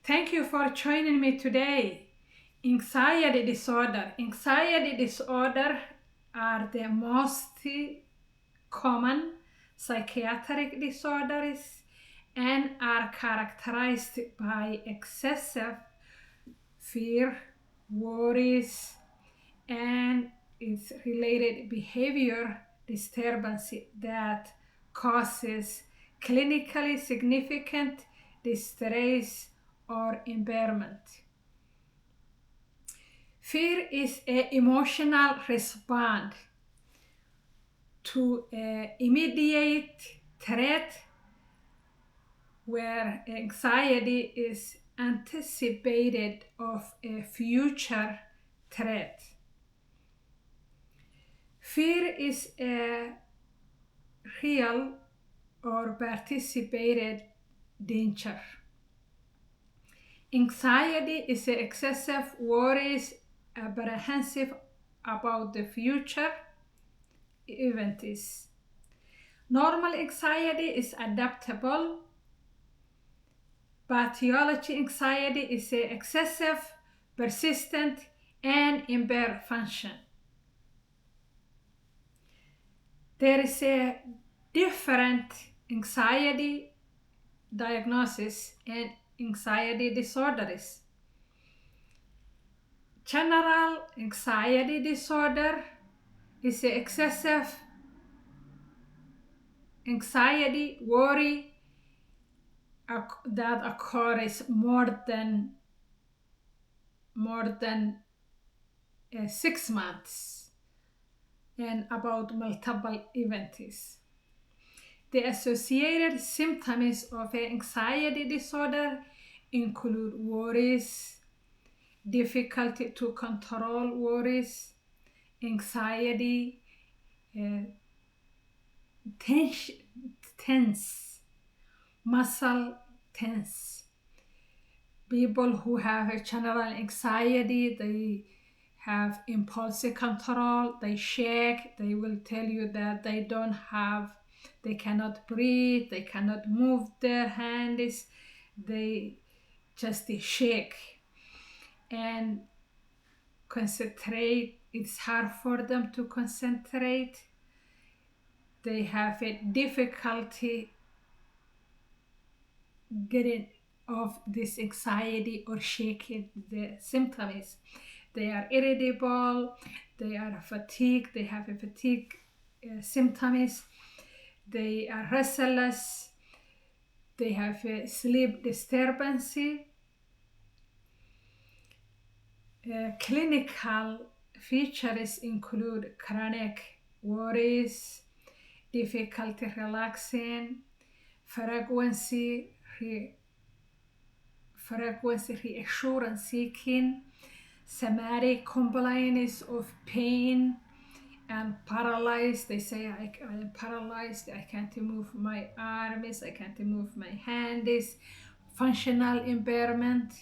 Thank you for joining me today. Anxiety disorder. Anxiety disorder are the most common psychiatric disorders and are characterized by excessive fear, worries, and its related behavior disturbance that causes clinically significant distress or impairment. Fear is an emotional response to an immediate threat, where anxiety is anticipated of a future threat. Fear is a real or participated danger. Anxiety is excessive worries, apprehensive about the future events. Normal anxiety is adaptable. Pathological anxiety is excessive, persistent, and impaired function. There is a different anxiety diagnosis and anxiety disorders. General anxiety disorder is excessive anxiety, worry that occurs more than 6 months and about multiple events. The associated symptoms of anxiety disorder include worries, difficulty to control worries, anxiety, tense, muscle tense. People who have a general anxiety, they have impulsive control, they shake, they will tell you that they cannot breathe, they cannot move their hands, they just shake and concentrate. It's hard for them to concentrate. They have a difficulty getting off this anxiety or shaking the symptoms. They are irritable, they are fatigued, they have a fatigue symptoms, they are restless, they have a sleep disturbance. Clinical features include chronic worries, difficulty relaxing, frequency reassurance seeking, somatic complaints of pain, and paralyzed. They say, I am paralyzed, I can't move my arms, I can't move my hands. Functional impairment.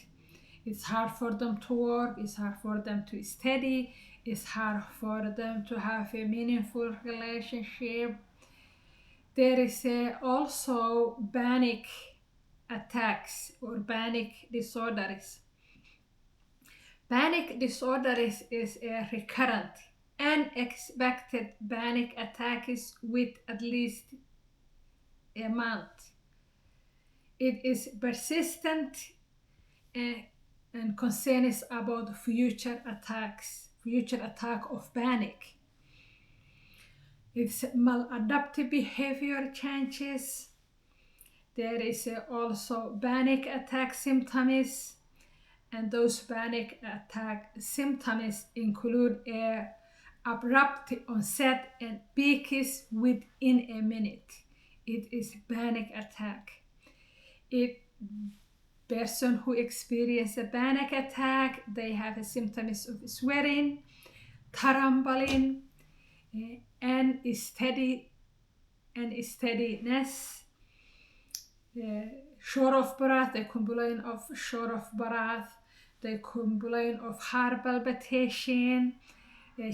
It's hard for them to work, it's hard for them to study, it's hard for them to have a meaningful relationship. There is also panic attacks or panic disorders. Panic disorders is a recurrent, unexpected panic attacks with at least a month. It is persistent and concerns about future attack of panic. It's maladaptive behavior changes. There is also panic attack symptoms, and those panic attack symptoms include a abrupt onset and peaks within a minute. It is panic attack. Person who experience a panic attack, they have symptoms of sweating, trembling, and steadiness, short of breath. They complain of short of breath. They complain of heart palpitation,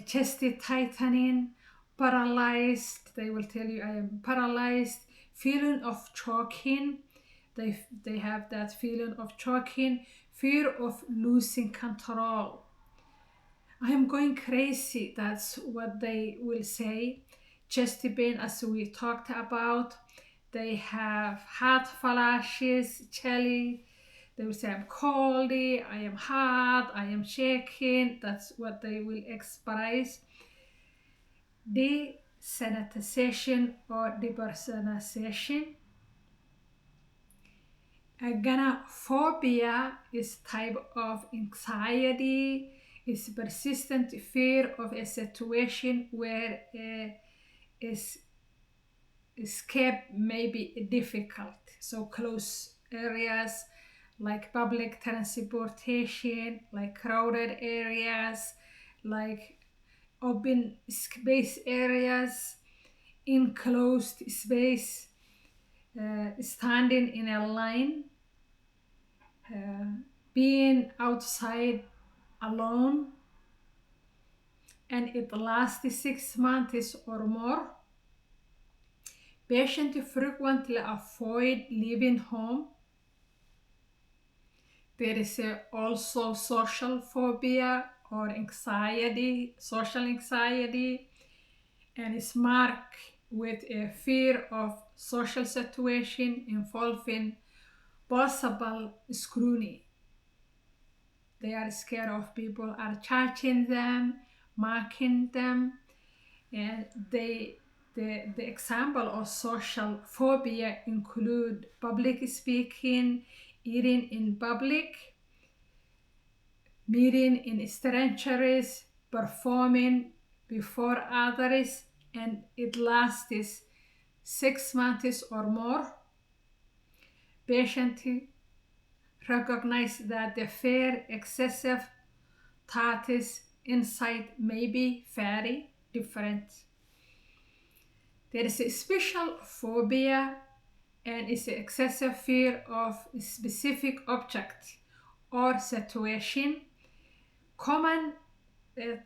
chest tightening, paralyzed. They will tell you, I am paralyzed, feeling of choking, They have that feeling of choking, fear of losing control. I am going crazy, that's what they will say. Chest pain, as we talked about. They have hot flashes, chilly. They will say, I'm coldy, I am hot, I am shaking. That's what they will express. Desensitization or depersonalization. Aganophobia is type of anxiety, is persistent fear of a situation where escape may be difficult. So close areas like public transportation, like crowded areas, like open space areas, enclosed space, standing in a line, being outside alone, and it lasts 6 months or more. Patients frequently avoid leaving home. There is also social phobia or anxiety, social anxiety, and is marked with a fear of social situation involving possible scrutiny. They are scared of people are judging them, mocking them, and the example of social phobia include public speaking, eating in public, meeting in strangers, performing before others, and it lasts 6 months or more. Patients recognize that the fear, excessive thoughts, insight may be very different. There is a special phobia and is excessive fear of a specific object or situation. Common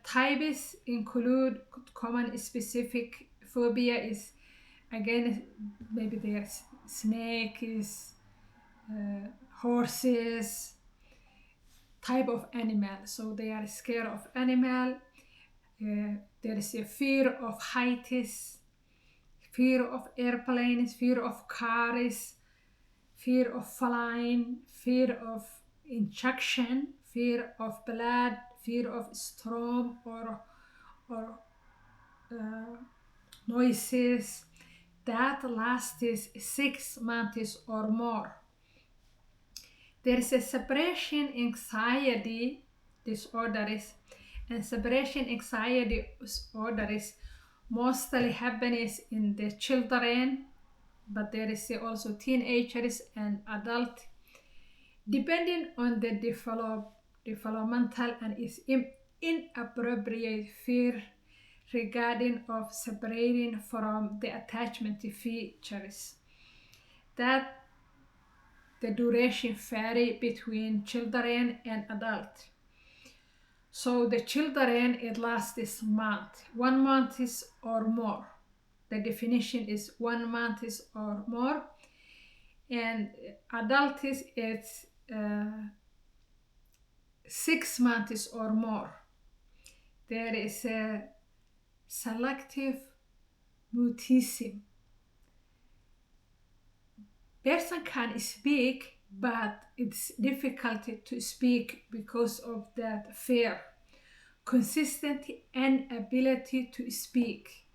types include common specific phobia is again maybe there's snakes, horses, type of animal. So they are scared of animal. There is a fear of heights, fear of airplanes, fear of cars, fear of flying, fear of injection, fear of blood, fear of storm or noises that lasts 6 months or more. There is a separation anxiety disorders, and separation anxiety disorders mostly happens in the children, but there is also teenagers and adult, depending on the developmental and is inappropriate fear regarding of separating from the attachment features. That the duration vary between children and adult. So the children, it lasts month, 1 month is or more. The definition is 1 month is or more, and adult is it's 6 months or more. There is a selective mutism. Person can speak, but it's difficult to speak because of that fear. Consistent inability to speak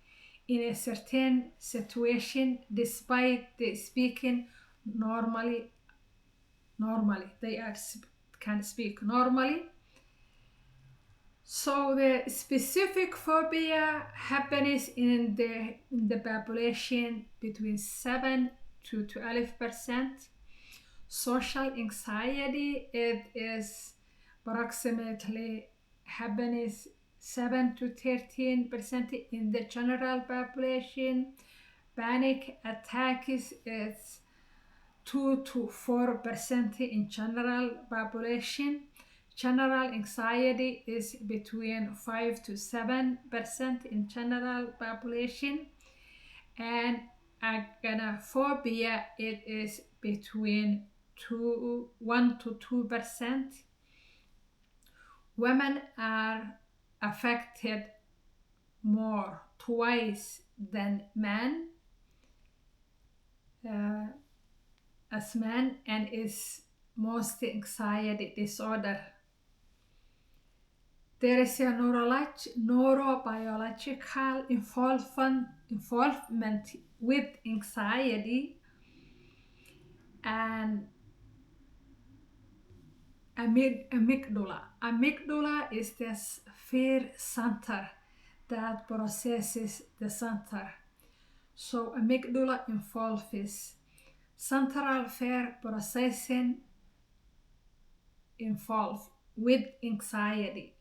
in a certain situation despite the speaking normally. They can speak normally. So the specific phobia happens in the population between 7 to 12%. Social anxiety, it is approximately happens 7 to 13% in the general population. Panic attacks is 2 to 4% in general population. General anxiety is between 5 to 7% in general population, and Agoraphobia, it is between 1 to 2%. Women are affected more, twice than men, as men, and is mostly anxiety disorder. There is a neurobiological involvement with anxiety, and amygdala. Amygdala is the fear center that processes the center. So amygdala involves central fear processing involved with anxiety.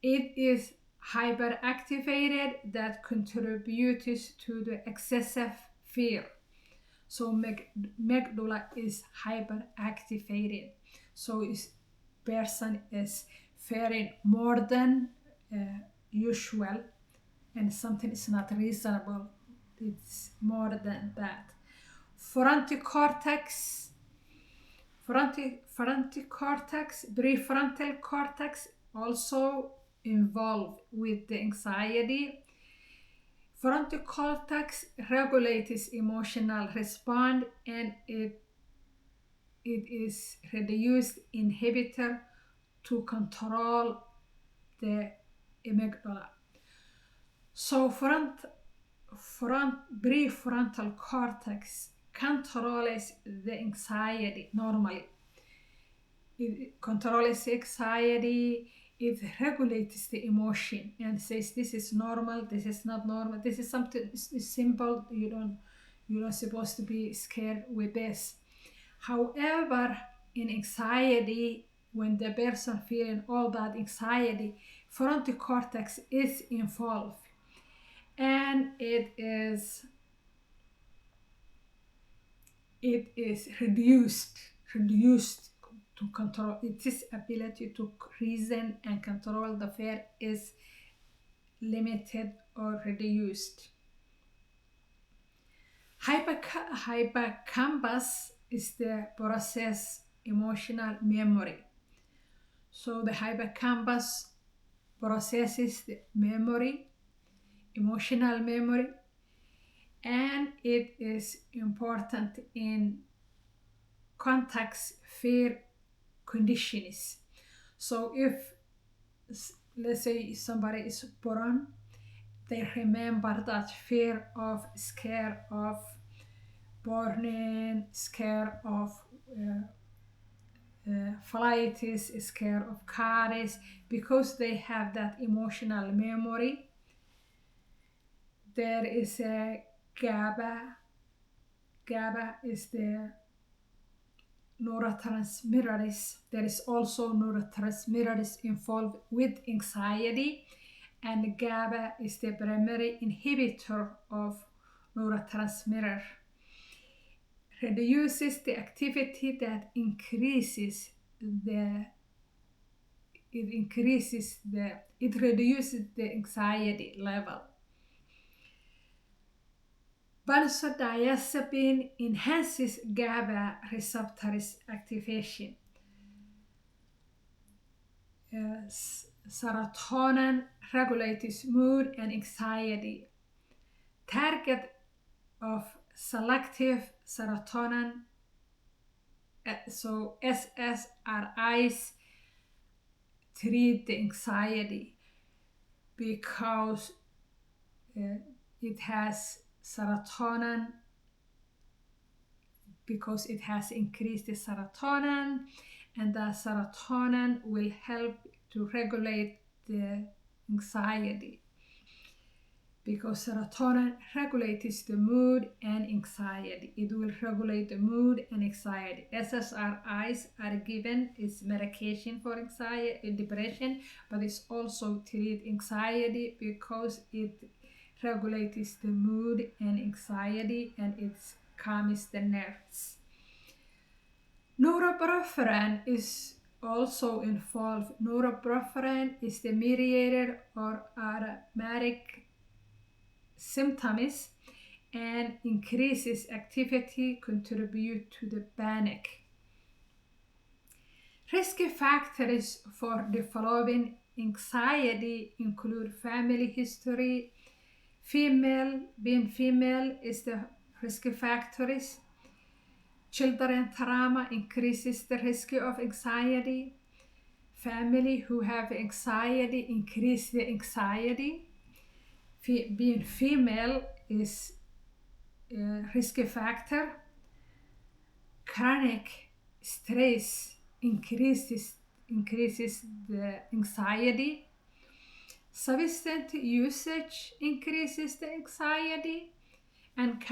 It is hyperactivated that contributes to the excessive fear. So amygdala is hyperactivated. So this person is fearing more than usual, and something is not reasonable. It's more than that. Frontal cortex, prefrontal cortex also involved with the anxiety. Frontal cortex regulates emotional response, and it is reduced inhibitor to control the amygdala. So prefrontal cortex controls the anxiety normally. It controls anxiety, it regulates the emotion and says this is normal, this is not normal, this is something simple, you're not supposed to be scared with this. However, in anxiety, when the person feeling all that anxiety, frontal cortex is involved, and it is reduced to control. Its ability to reason and control the fear is limited or reduced. Hippocampus is the process emotional memory. So the hippocampus processes the memory, emotional memory, and it is important in context fear conditions. So if, let's say, somebody is born, they remember that fear of, scare of burning, scare of flights, scare of cars, because they have that emotional memory. There is a GABA. GABA is the neurotransmitters. There is also neurotransmitters involved with anxiety, and GABA is the primary inhibitor of neurotransmitter. Reduces the activity that increases the it reduces the anxiety level. Benzodiazepine enhances GABA receptors activation. Serotonin regulates mood and anxiety. Target of selective serotonin, so SSRIs, treat the anxiety because it has serotonin, because it has increased the serotonin, and the serotonin will help to regulate the anxiety, because serotonin regulates the mood and anxiety. It will regulate the mood and anxiety. SSRIs are given as medication for anxiety, depression, but it's also treat anxiety because it regulates the mood and anxiety, and it calms the nerves. Norepinephrine is also involved. Norepinephrine is the mediator or aromatic symptoms, and increases activity contribute to the panic. Risk factors for developing anxiety include family history. Being female is the risk factors. Children trauma increases the risk of anxiety. Family who have anxiety increase the anxiety. Being female is a risk factor. Chronic stress increases the anxiety. Substance usage increases the anxiety and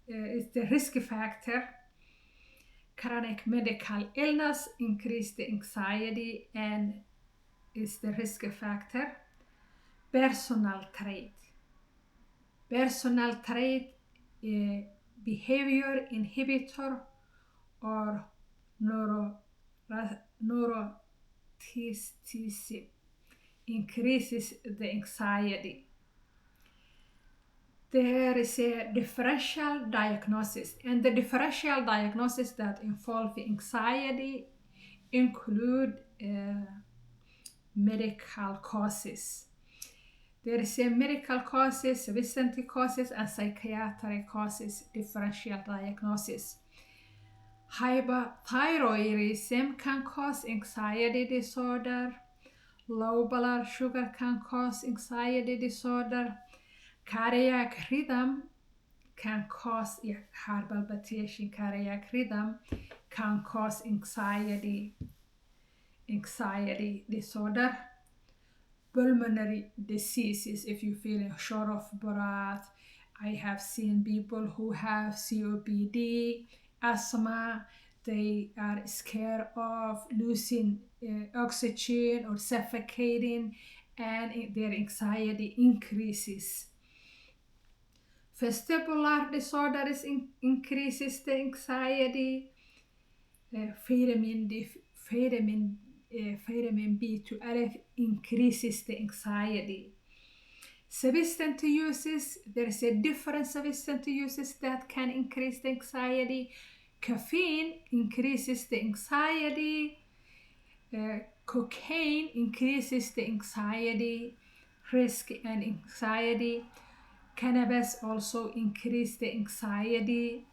is the risk factor. Chronic medical illness increase the anxiety and is the risk factor. Personal trait, behavior inhibitor or neuroticism increases the anxiety. There is a differential diagnosis, and the differential diagnosis that involve anxiety include medical causes. There is a medical causes, substance causes, and psychiatric causes, differential diagnosis. Hypothyroidism can cause anxiety disorder. Low blood sugar can cause anxiety disorder. Cardiac rhythm can cause heart palpitation. Cardiac rhythm can cause anxiety disorder. Pulmonary diseases, if you feel short of breath. I have seen people who have COPD, asthma, they are scared of losing oxygen or suffocating, and their anxiety increases. Vestibular disorders increases the anxiety. Vitamin B12 increases the anxiety. Substance uses, there is a different substance uses that can increase the anxiety. Caffeine increases the anxiety. Cocaine increases the anxiety, risk and anxiety. Cannabis also increases the anxiety.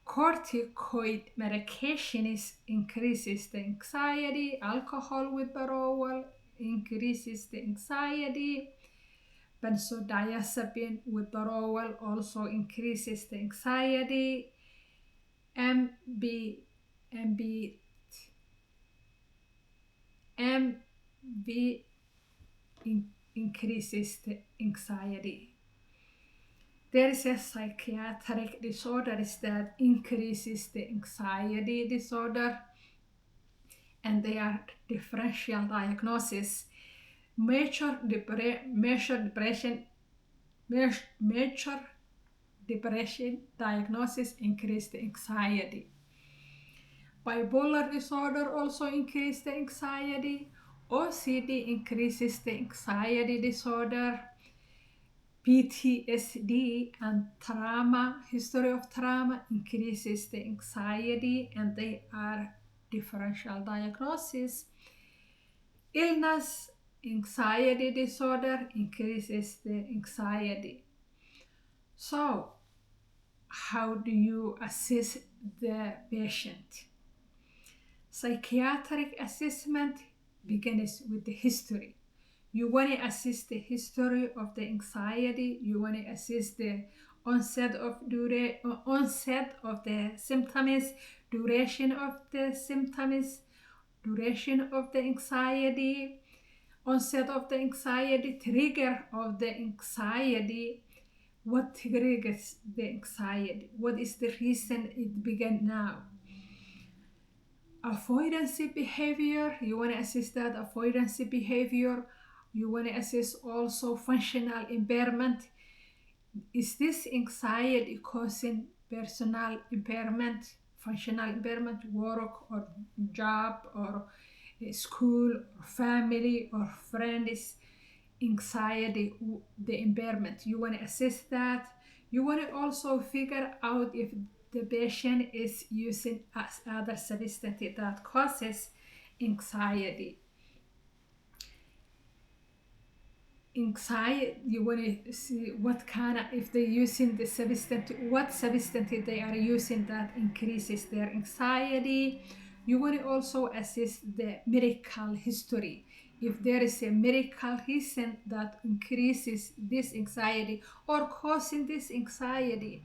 Corticoid medication increases the anxiety. Alcohol withdrawal increases the anxiety. Benzodiazepine withdrawal also increases the anxiety. MB increases the anxiety. There is a psychiatric disorders that increases the anxiety disorder, and they are differential diagnosis. Major depression diagnosis increase the anxiety. Bipolar disorder also increase the anxiety. OCD increases the anxiety disorder. PTSD and history of trauma increases the anxiety, and they are differential diagnosis. Illness, anxiety disorder increases the anxiety. So, how do you assess the patient? Psychiatric assessment begins with the history. You want to assess the history of the anxiety. You want to assess the onset of the symptoms, duration of the symptoms, duration of the anxiety, onset of the anxiety, trigger of the anxiety. What triggers the anxiety? What is the reason it began now? Avoidance behavior, you want to assess that avoidance behavior. You want to assess also functional impairment. Is this anxiety causing personal impairment, functional impairment, work or job or school or family or friends? anxiety, the impairment. You want to assess that. You want to also figure out if the patient is using other substances that causes anxiety. You want to see what kind of, if they're using the substance, what substance they are using that increases their anxiety. You want to also assess the medical history. If there is a medical reason that increases this anxiety or causing this anxiety,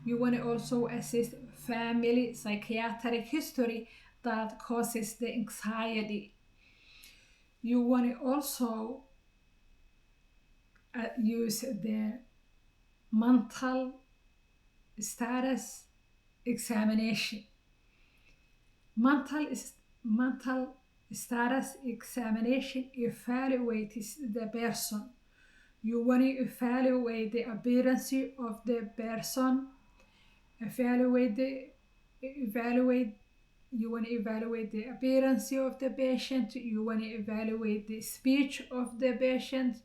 you want to also assess family psychiatric history that causes the anxiety. You want to also use the mental status examination. Mental status examination evaluates the person. You want to evaluate the appearance of the person. You want to evaluate the appearance of the patient. You want to evaluate the speech of the patient.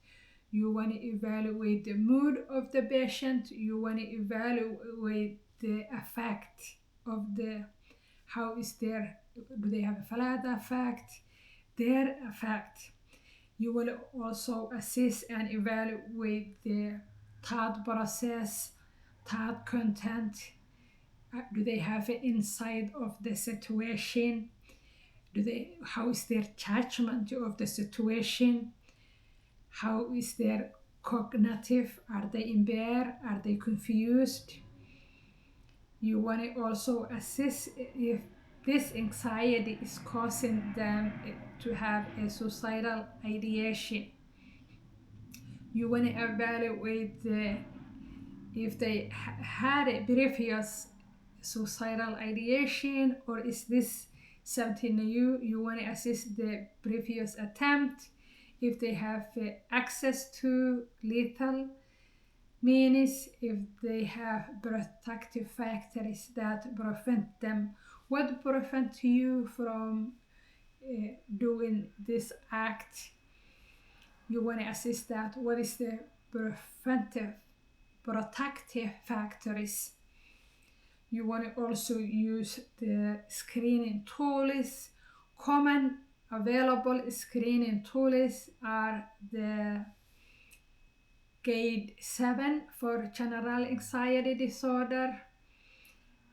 You want to evaluate the mood of the patient. You want to evaluate the effect of the, how is their, do they have a flat effect, their effect. You will also assess and evaluate the thought process, thought content. Do they have an insight of the situation? How is their judgment of the situation? How is their cognitive? Are they impaired? Are they confused? You want to also assess if this anxiety is causing them to have a suicidal ideation. You want to evaluate if they had a previous suicidal ideation, or is this something new. You want to assess the previous attempt, if they have access to lethal means, if they have protective factors that prevent them. What prevents you from doing this act? You want to assess that. What is the protective factors? You want to also use the screening tools. Common available screening tools are the grade 7 for general anxiety disorder.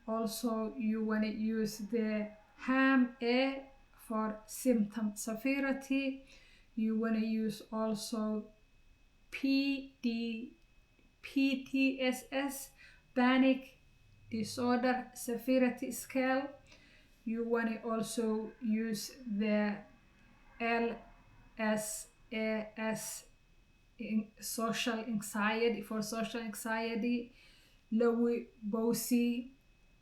Also, you want to use the HAM-A for symptom severity. You want to use also PTSS, panic disorder severity scale. You want to also use the LSAS social anxiety for social anxiety, Lewy-Bosey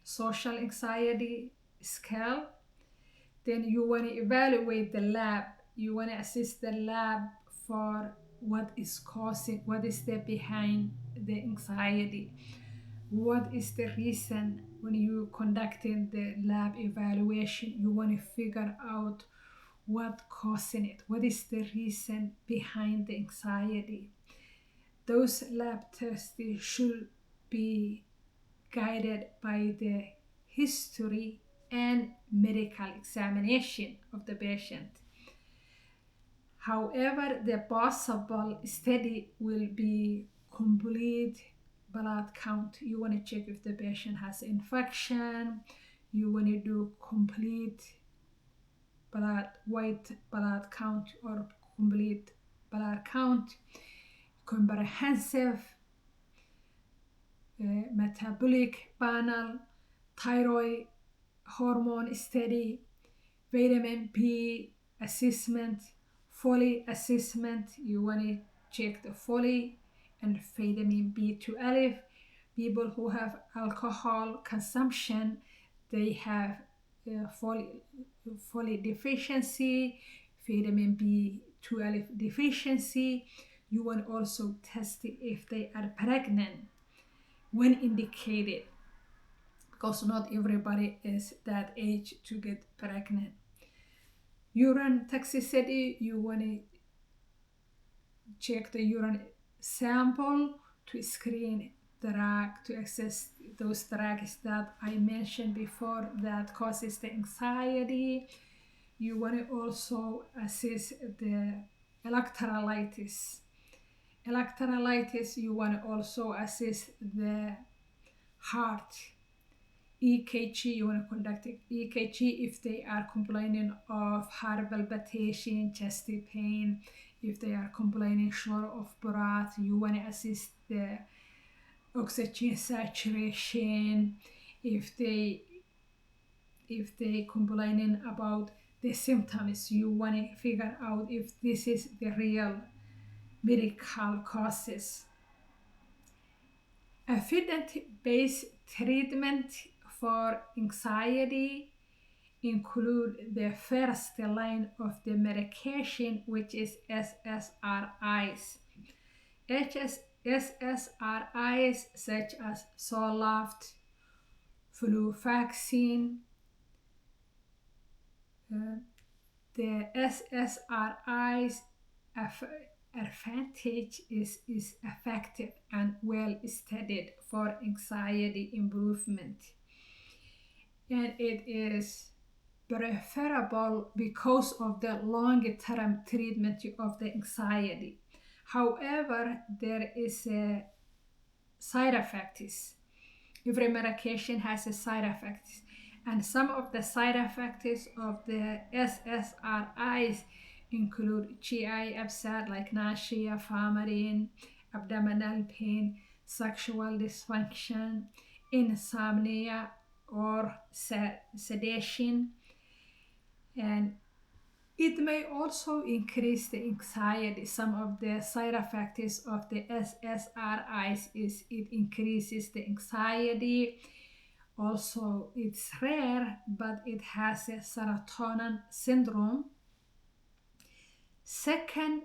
social anxiety scale. Then you want to evaluate the lab. You want to assess the lab for what is causing, what is the behind the anxiety. What is the reason? When you conducting the lab evaluation, you want to figure out what causing it. What is the reason behind the anxiety? Those lab tests should be guided by the history and medical examination of the patient. However, the possible study will be complete blood count. You want to check if the patient has infection. You want to do complete white blood count or complete blood count, comprehensive metabolic panel, thyroid hormone study, vitamin B assessment, folate assessment. You want to check the folate and vitamin B12. People who have alcohol consumption, they have folate deficiency, vitamin B12 deficiency. You want to also test if they are pregnant when indicated, because not everybody is that age to get pregnant. Urine toxicity, you want to check the urine sample to screen to access those drugs that I mentioned before that causes the anxiety. You want to also assess the electrolytes. You want to also assess the heart. EKG, you want to conduct EKG if they are complaining of heart palpitation, chest pain. If they are complaining short of breath, you want to assess the oxygen saturation. If they complaining about the symptoms, you want to figure out if this is the real medical causes. Evidence-based treatment for anxiety include the first line of the medication, which is SSRIs. SSRIs such as Zoloft, fluoxetine. The SSRIs advantage is effective and well studied for anxiety improvement, and it is preferable because of the long-term treatment of the anxiety. However, there is a side effects. Every medication has a side effects, and some of the side effects of the SSRIs include GI upset like nausea, vomiting, abdominal pain, sexual dysfunction, insomnia, or sedation, and it may also increase the anxiety. Some of the side effects of the SSRIs is it increases the anxiety. Also, it's rare, but it has a serotonin syndrome. Second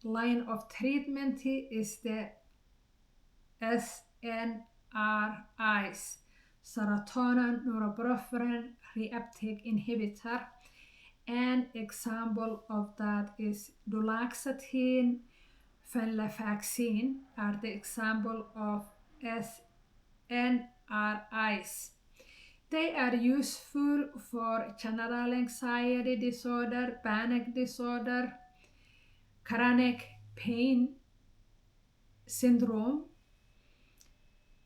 line of treatment is the SNRIs, serotonin norepinephrine reuptake inhibitor. An example of that is duloxetine, venlafaxine are the example of SNRIs. They are useful for general anxiety disorder, panic disorder, chronic pain syndrome.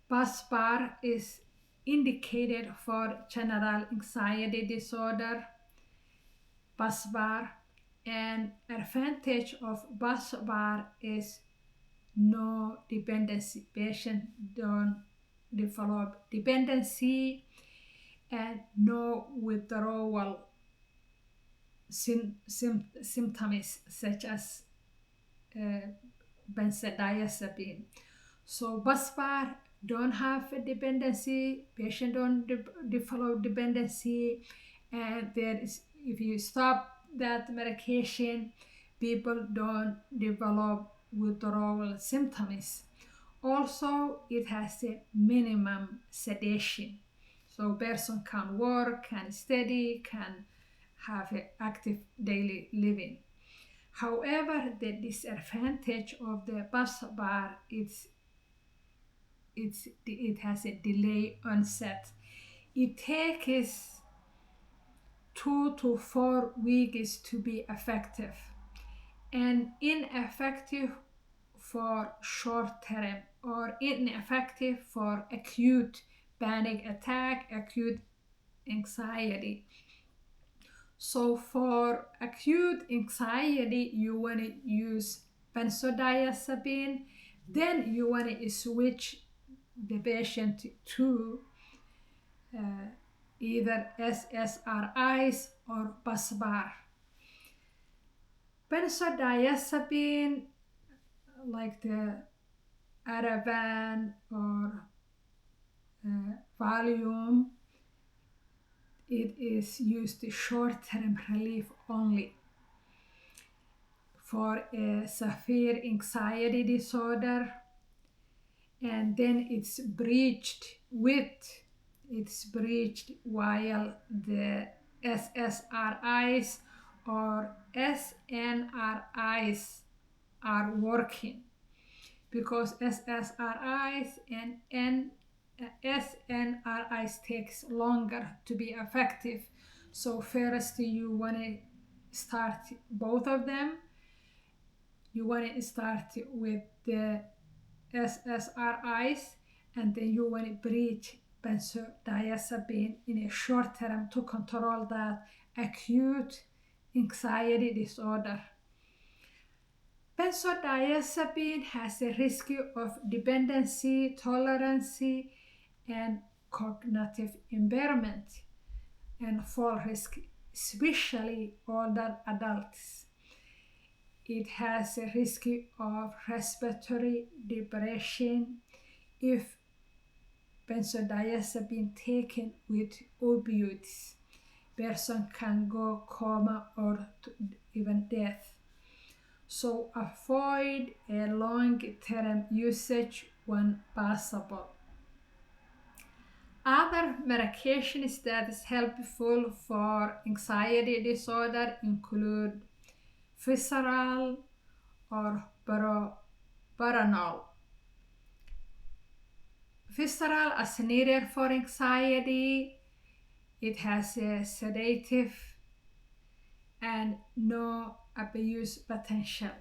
Busbar is indicated for general anxiety disorder. Busbar, and advantage of busbar is no dependency. Patient don't develop dependency and no withdrawal symptoms such as benzodiazepine. So busbar don't have a dependency, patient don't develop dependency, and there is, if you stop that medication, people don't develop withdrawal symptoms. Also, it has a minimum sedation, so person can work, can study, can have an active daily living. However, the disadvantage of the busbar is it has a delay onset. It takes 2 to 4 weeks to be effective, and ineffective for short term or ineffective for acute panic attack, acute anxiety. So for acute anxiety, you want to use benzodiazepine, then you want to switch the patient to either SSRIs or busbar. Benzodiazepine like the Ativan or Valium, it is used short-term relief only. For a severe anxiety disorder, and then it's bridged while the SSRIs or SNRIs are working, because SSRIs and SNRIs takes longer to be effective. So first you want to start both of them. You want to start with the SSRIs, and then you want to bridge benzodiazepine in a short term to control that acute anxiety disorder. Benzodiazepine has a risk of dependency, tolerance, and cognitive impairment, and fall risk, especially older adults. It has a risk of respiratory depression if benzodiazepine taken with opioids. Person can go coma or even death. So avoid a long-term usage when possible. Other medications that is helpful for anxiety disorder include visceral or propranolol. Visceral is needed for anxiety. It has a sedative and no abuse potential.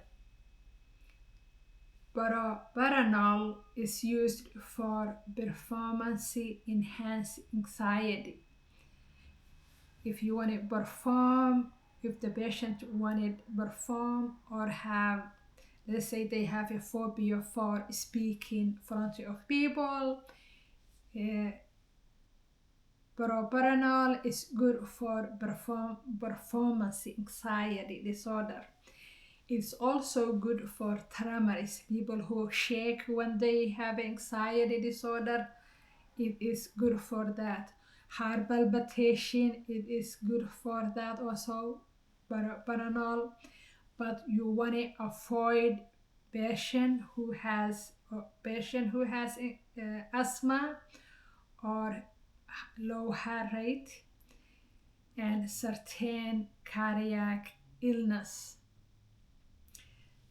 Propranolol is used for performance-enhanced anxiety. If you want to perform, if the patient wanted to perform or have, let's say they have a phobia for speaking in front of people, propranolol is good for performance anxiety disorder. It's also good for tremors, people who shake when they have anxiety disorder. It is good for that. Heart palpitation, it is good for that also, propranolol. But you want to avoid patient who has asthma or low heart rate and certain cardiac illness,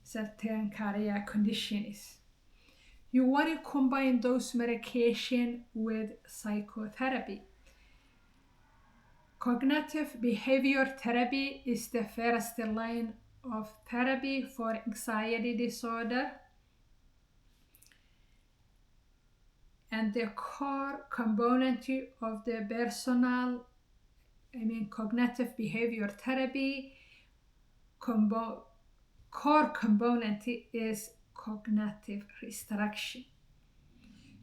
certain cardiac conditions. You want to combine those medication with psychotherapy. Cognitive behavior therapy is the first line of therapy for anxiety disorder, and the core component of the cognitive behavior therapy core component is cognitive restriction.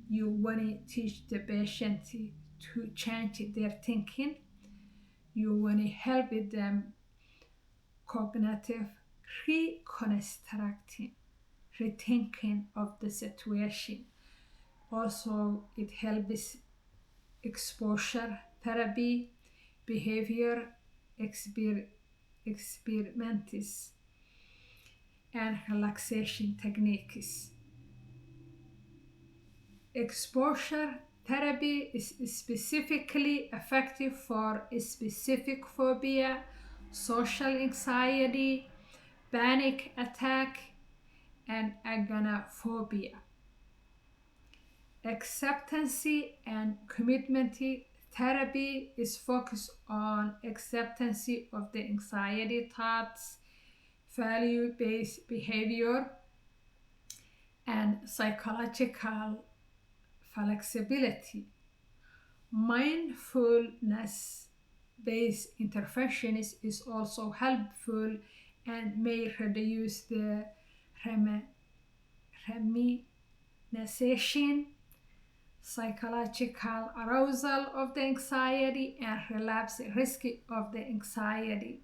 You want to teach the patient to change their thinking. You want to help them cognitive reconstructing, rethinking of the situation. Also, it helps exposure therapy, behavior experiments, and relaxation techniques. Exposure therapy is specifically effective for a specific phobia, social anxiety, panic attack, and agonophobia. Acceptance and commitment therapy is focused on acceptance of the anxiety thoughts, value-based behavior, and psychological flexibility. Mindfulness-based intervention is also helpful and may reduce the rumination, psychological arousal of the anxiety, and relapse risk of the anxiety.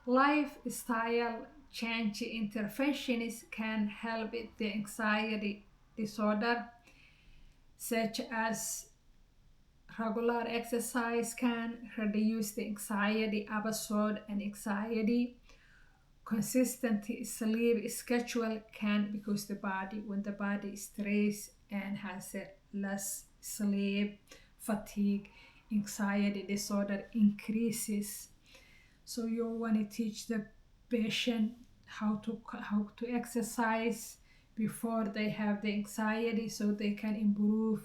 Lifestyle change interventions can help with the anxiety disorder, such as regular exercise can reduce the anxiety episode and anxiety. Consistent sleep schedule can, because when the body is stressed and has less sleep, fatigue, anxiety disorder increases. So you want to teach the patient how to exercise before they have the anxiety, so they can improve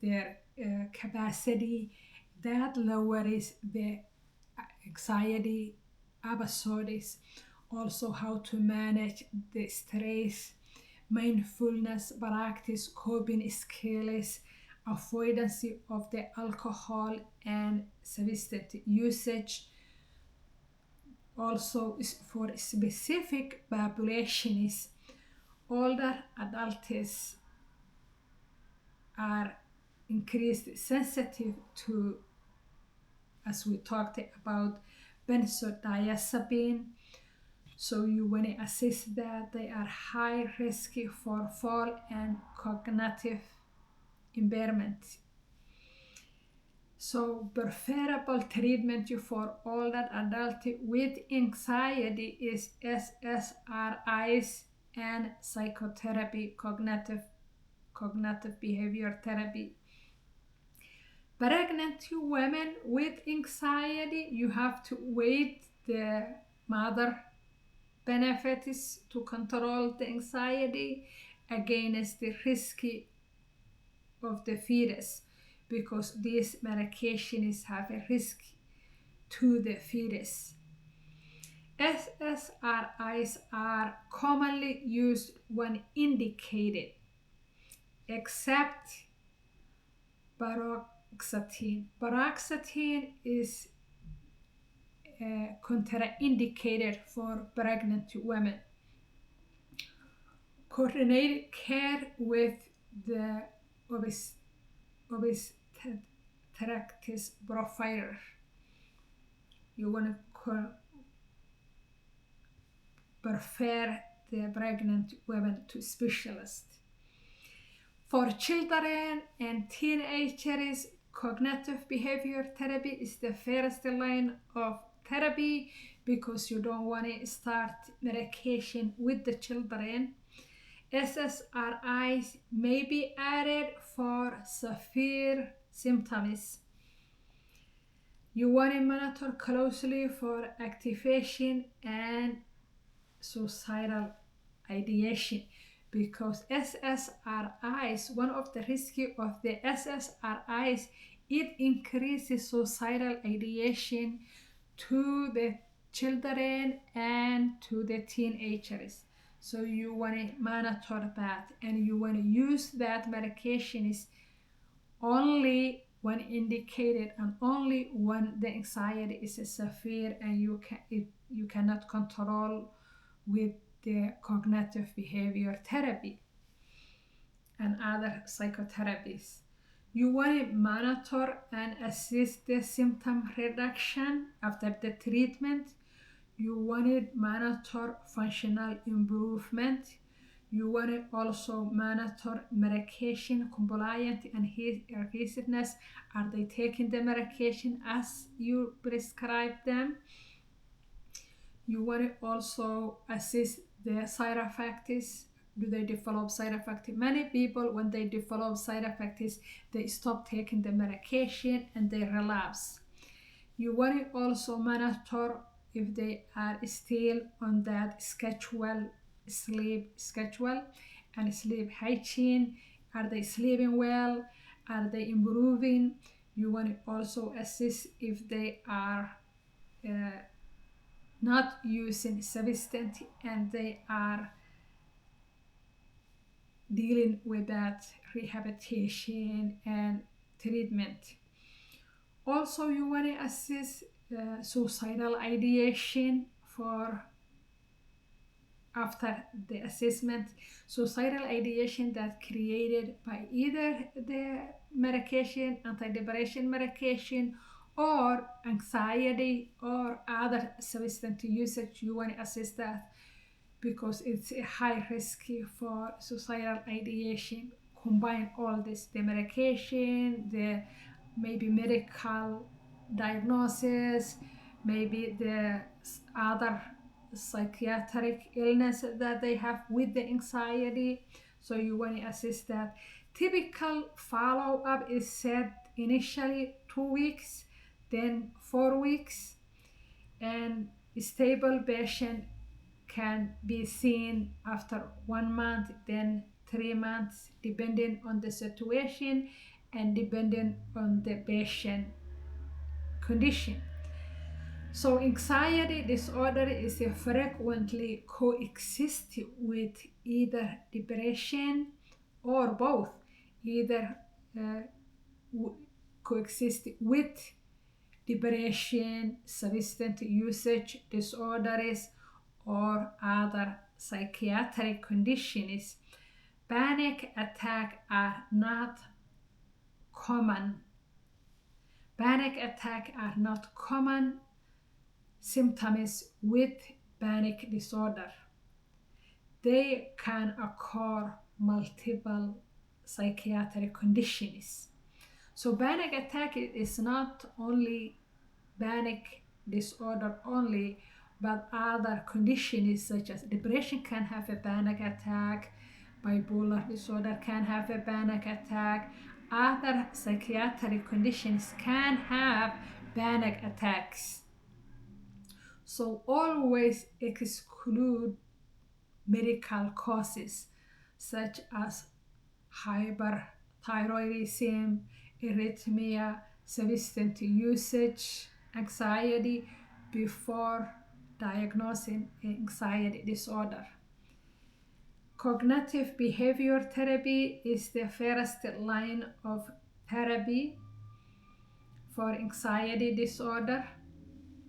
their capacity. That lowers the anxiety episodes. Also, how to manage the stress, mindfulness practice, coping skills, avoidance of the alcohol and substance usage. Also, is for specific populations, older adults are increased sensitive to, as we talked about, benzodiazepine. So you want to assess that they are high risk for fall and cognitive impairment. So preferable treatment for older adults with anxiety is SSRIs and psychotherapy, cognitive behavior therapy. Pregnant women with anxiety, you have to wait the mother benefits to control the anxiety against the risk of the fetus, because these medications have a risk to the fetus. SSRIs are commonly used when indicated, except paroxetine. Paroxetine is contraindicated for pregnant women. Coordinated care with the obstetrics provider. You want to refer the pregnant women to specialists. For children and teenagers, cognitive behavior therapy is the first line of therapy, because you don't want to start medication with the children. SSRIs may be added for severe symptoms. You want to monitor closely for activation and suicidal ideation, because SSRIs, one of the risks of the SSRIs, it increases suicidal ideation to the children and to the teenagers. So you want to monitor that, and you want to use that medication is only when indicated and only when the anxiety is severe and you cannot control with the cognitive behavior therapy and other psychotherapies. You want to monitor and assist the symptom reduction after the treatment. You want to monitor functional improvement. You want to also monitor medication compliance and adherence. Are they taking the medication as you prescribe them? You want to also assess the side effects. Do they develop side effects? Many people, when they develop side effects, they stop taking the medication and they relapse. You want to also monitor if they are still on that sleep schedule and sleep hygiene. Are they sleeping well? Are they improving? You want to also assess if they are not using substance and they are dealing with that rehabilitation and treatment. Also, you want to assess suicidal ideation for after the assessment. Suicidal ideation that created by either the medication, antidepressant medication, or anxiety or other substance usage. You want to assess that, because it's a high risk for suicidal ideation. Combine all this, the medication, the maybe medical diagnosis, maybe the other psychiatric illness that they have with the anxiety. So you want to assess that. Typical follow-up is set initially 2 weeks, then 4 weeks, and stable patient can be seen after 1 month, then 3 months, depending on the situation and depending on the patient condition. So anxiety disorder is frequently coexist with either depression or both, either uh, coexist with depression, substance usage disorders, or other psychiatric conditions. Panic attacks are not common. Panic attacks are not common symptoms with panic disorder. They can occur multiple psychiatric conditions. So panic attack is not only panic disorder only, but other conditions such as depression can have a panic attack, bipolar disorder can have a panic attack, other psychiatric conditions can have panic attacks. So always exclude medical causes such as hyperthyroidism, arrhythmia, substance usage, anxiety before diagnosing anxiety disorder. Cognitive behavior therapy is the first line of therapy for anxiety disorder.